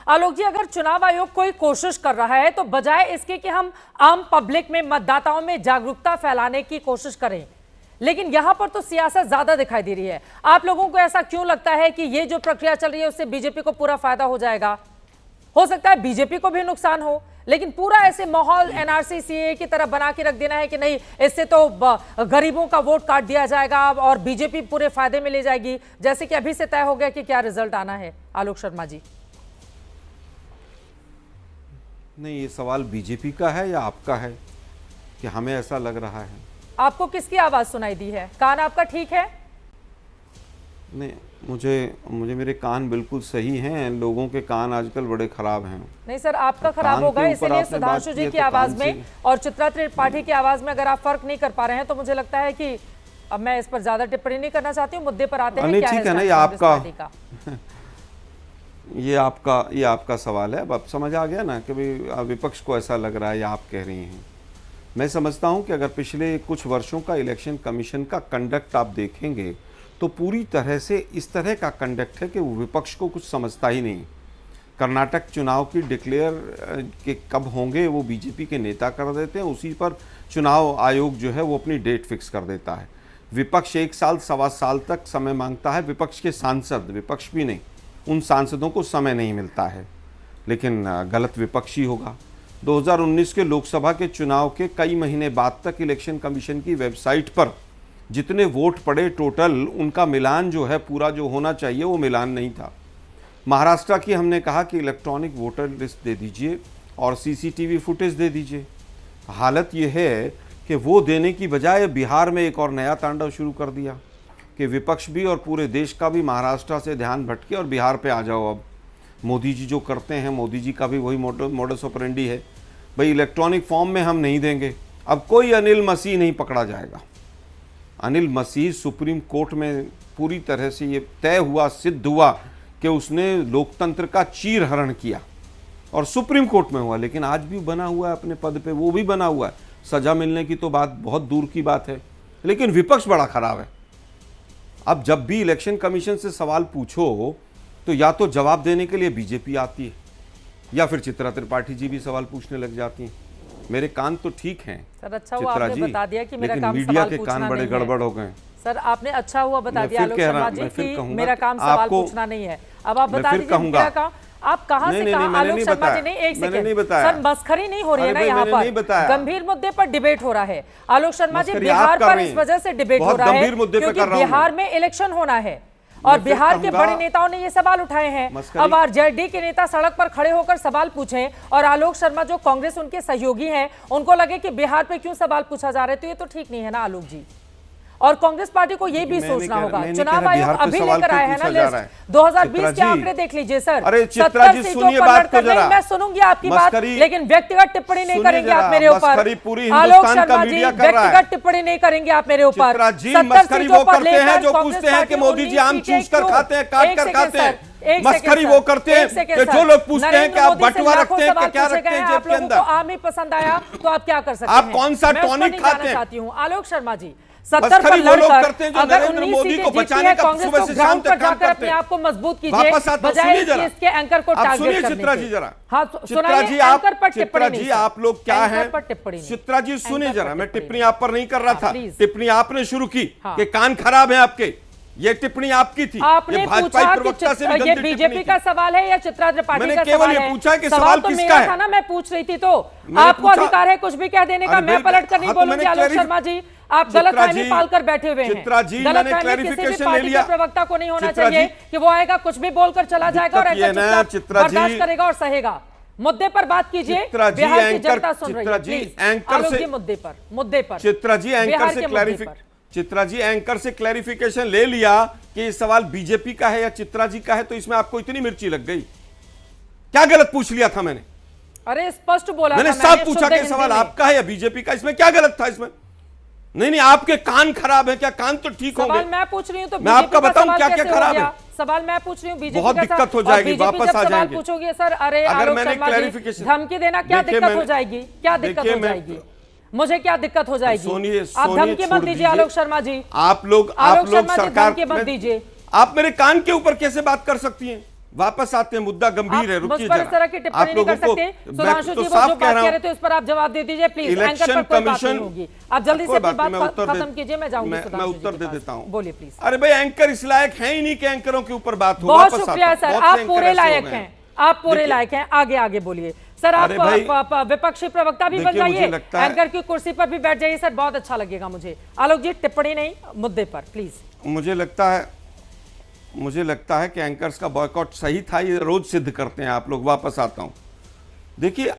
आलोक जी, अगर चुनाव आयोग कोई कोशिश कर रहा है तो बजाय इसके कि हम आम पब्लिक में, मतदाताओं में जागरूकता फैलाने की कोशिश करें, लेकिन यहां पर तो सियासत ज्यादा दिखाई दे रही है। आप लोगों को ऐसा क्यों लगता है कि ये जो प्रक्रिया चल रही है उससे बीजेपी को पूरा फायदा हो जाएगा? हो सकता है बीजेपी को भी नुकसान हो, लेकिन पूरा ऐसे माहौल एनआरसी सीए की तरह बना के रख देना है कि नहीं, इससे तो गरीबों का वोट काट दिया जाएगा और बीजेपी पूरे फायदे में ले जाएगी, जैसे कि अभी से तय हो गया कि क्या रिजल्ट आना है। आलोक शर्मा जी, नहीं, ये सवाल बीजेपी का है या आपका है कि हमें ऐसा लग रहा है? आपको किसकी आवाज सुनाई दी है? कान आपका ठीक है? नहीं, मुझे मेरे कान बिल्कुल सही हैं। लोगों के कान आजकल बड़े खराब हैं। नहीं सर, आपका खराब होगा, इसीलिए सुधांशु जी की आवाज में और चित्रा त्रिपाठी की आवाज में अगर आप फर्क नहीं कर पा रहे हैं तो मुझे लगता है कि अब मैं इस पर ज्यादा टिप्पणी नहीं करना चाहती हूँ। मुद्दे पर आते हैं। क्या ठीक है ना, ये आपका सवाल है। अब समझ आ गया ना कि विपक्ष को ऐसा लग रहा है या आप कह रही हैं। मैं समझता हूं कि अगर पिछले कुछ वर्षों का इलेक्शन कमीशन का कंडक्ट आप देखेंगे तो पूरी तरह से इस तरह का कंडक्ट है कि वो विपक्ष को कुछ समझता ही नहीं। कर्नाटक चुनाव की डिक्लेयर के कब होंगे वो बीजेपी के नेता कर देते हैं, उसी पर चुनाव आयोग जो है वो अपनी डेट फिक्स कर देता है। विपक्ष 1 साल सवा साल तक समय मांगता है। विपक्ष के सांसद, विपक्ष भी नहीं, उन सांसदों को समय नहीं मिलता है। लेकिन गलत विपक्ष ही होगा। 2019 के लोकसभा के चुनाव के कई महीने बाद तक इलेक्शन कमीशन की वेबसाइट पर जितने वोट पड़े टोटल, उनका मिलान जो है पूरा जो होना चाहिए वो मिलान नहीं था। महाराष्ट्र की हमने कहा कि इलेक्ट्रॉनिक वोटर लिस्ट दे दीजिए और सीसीटीवी फुटेज दे दीजिए। हालत ये है कि वो देने की बजाय बिहार में एक और नया तांडव शुरू कर दिया कि विपक्ष भी और पूरे देश का भी महाराष्ट्र से ध्यान भटके और बिहार पे आ जाओ। अब मोदी जी जो करते हैं, मोदी जी का भी वही मोडस ऑपरेंडी है, भाई इलेक्ट्रॉनिक फॉर्म में हम नहीं देंगे। अब कोई अनिल मसीह नहीं पकड़ा जाएगा। अनिल मसीह सुप्रीम कोर्ट में पूरी तरह से ये तय हुआ, सिद्ध हुआ कि उसने लोकतंत्र का चीरहरण किया और सुप्रीम कोर्ट में हुआ, लेकिन आज भी बना हुआ है अपने पद पे, वो भी बना हुआ है। सजा मिलने की तो बात बहुत दूर की बात है, लेकिन विपक्ष बड़ा खराब है। अब जब भी इलेक्शन कमीशन से सवाल पूछो तो या तो जवाब देने के लिए बीजेपी आती है या फिर चित्रा त्रिपाठी जी भी सवाल पूछने लग जाती हैं। मेरे कान तो ठीक हैं सर, अच्छा हुआ आपने बता दिया कि मेरा काम मीडिया के कान बड़े गड़बड़ हो गए। सर आपने अच्छा हुआ बता दिया आलोक शर्मा जी कि मेरा काम सवाल पूछना नहीं है। अब आप बता दीजिए मेरा काम। आप कहां से कहां? आलोक शर्मा जी, नहीं, एक सेकंड सर, मस्खरी नहीं हो रही है ना यहाँ पर, गंभीर मुद्दे पर डिबेट हो रहा है। आलोक शर्मा जी, बिहार पर इस वजह से डिबेट हो रहा है क्योंकि बिहार में इलेक्शन होना है और बिहार के बड़े नेताओं ने ये सवाल उठाए हैं। अब आरजेडी के नेता सड़क पर खड़े होकर सवाल पूछें और आलोक शर्मा जो कांग्रेस उनके सहयोगी हैं उनको लगे कि बिहार पे क्यों सवाल पूछा जा रहा है, तो ये तो ठीक नहीं है ना आलोक जी। और कांग्रेस पार्टी को ये भी सोचना होगा। चुनाव आयोग अभी लेकर आया है ना लिस्ट, 2020 के आंकड़े देख लीजिए सर। 70 सीटों पर लड़कर नहीं, मैं सुनूंगी आपकी बात, लेकिन व्यक्तिगत टिप्पणी नहीं करेंगे आप मेरे ऊपर। आलोक शर्मा जी, व्यक्तिगत टिप्पणी नहीं करेंगे आप मेरे ऊपर। 70 सीटों पर लेकर जो पूछते हैं कि मोदी जी आम चूस कर खाते हैं, काट कर खाते हैं, मस्करी वो करते हैं कि जो लोग पूछते हैं कि आप बटुआ रखते हैं कि क्या रखते हैं जेब के अंदर। आम ही पसंद आया तो आप क्या कर सकते हैं? आप कौन सा टॉनिक खाते हैं? आलोक शर्मा जी, 70 पर लड़कर अगर 19 सीटें जीती है कांग्रेस को ग्राउंड पर जाकर अपने आप को मजबूत कीजिए, बजाय इसके एंकर को टारगेट करने चित्रा जी जरा। हाँ सुनाइए, एंकर पर टिप्पणी नहीं। आप लोग क्या हैं? चित्रा जी सुनिए जरा, मैं टिप्पणी आप पर नहीं कर रहा था, टिप्पणी आपने शुरू की कि कान खराब है आपके। ये टिप्पणी आपकी थी। आपने पूछा कि ये बीजेपी का सवाल है या चित्रा त्रिपाठी का सवाल है? पूछा कि सवाल तो मेरा था ना, मैं पूछ रही थी, तो आपको अधिकार है कुछ भी कह देने का। मैं पलट कर नहीं बोलूंगी आलोक शर्मा जी, आप गलतफहमी पालकर बैठे हुए हैं। गलतफहमी किसी भी पार्टी के प्रवक्ता को नहीं होना चाहिए कि वो आएगा कुछ भी बोलकर चला जाएगा और ऐसा बर्दाश्त करेगा और सहेगा। मुद्दे पर बात कीजिए, बिहार की जनता सुन रही है। प्लीज आलोक जी, मुद्दे पर चित्रा जी एंकर से क्लैरिफिकेशन, चित्रा जी एंकर से क्लैरिफिकेशन ले लिया कि ये सवाल बीजेपी का है या चित्रा जी का है, तो इसमें आपको इतनी मिर्ची लग गई? क्या गलत पूछ लिया था मैंने? अरे स्पष्ट बोला, मैंने साफ पूछा कि सवाल आपका है या बीजेपी का। इसमें क्या गलत था? इसमें नहीं, आपके कान खराब है क्या? कान तो ठीक होंगे। सवाल मैं पूछ रही हूँ तो मैं आपका बताऊं क्या क्या खराब है। सवाल मैं पूछ रही हूँ, बीजेपी बहुत दिक्कत हो जाएगी, वापस आ जाएंगे। पूछोगे सर, अरे आलोक शर्मा जी, धमकी देना क्या दिक्कत हो जाएगी? क्या दिक्कत हो जाएगी? मुझे क्या दिक्कत हो जाएगी? आप धमकी मत दीजिए आलोक शर्मा जी। आप लोग सरकार मत दीजिए। आप मेरे कान के ऊपर कैसे बात कर सकती हैं? वापस आते हैं, मुद्दा गंभीर है, रुकिए इस तरह की टिप्पणी नहीं कर सकते। सुधांशु जी, वो जो बात कह रहे थे उस पर आप जवाब दे दीजिए प्लीज। इलेक्शन कमीशन होगी, आप जल्दी से अपनी बात खत्म कीजिए, मैं जाऊंगी। मैं उत्तर दे देता हूं, बोलिए प्लीज। अरे भाई एंकर इस लायक है ही नहीं कि एंकरों के ऊपर बात हो। बहुत शुक्रिया सर, आप पूरे लायक हैं, आप पूरे लायक हैं। आगे आगे बोलिए सर, आप विपक्षी प्रवक्ता भी बन जाइए, एंकर की कुर्सी पर भी बैठ जाइए सर, बहुत अच्छा लगेगा मुझे। आलोक जी, टिप्पणी नहीं, मुद्दे पर प्लीज। मुझे लगता है कि एंकर्स का बॉयकॉट सही था, ये रोज सिद्ध करते हैं आप लोग। वापस आता हूं, देखिए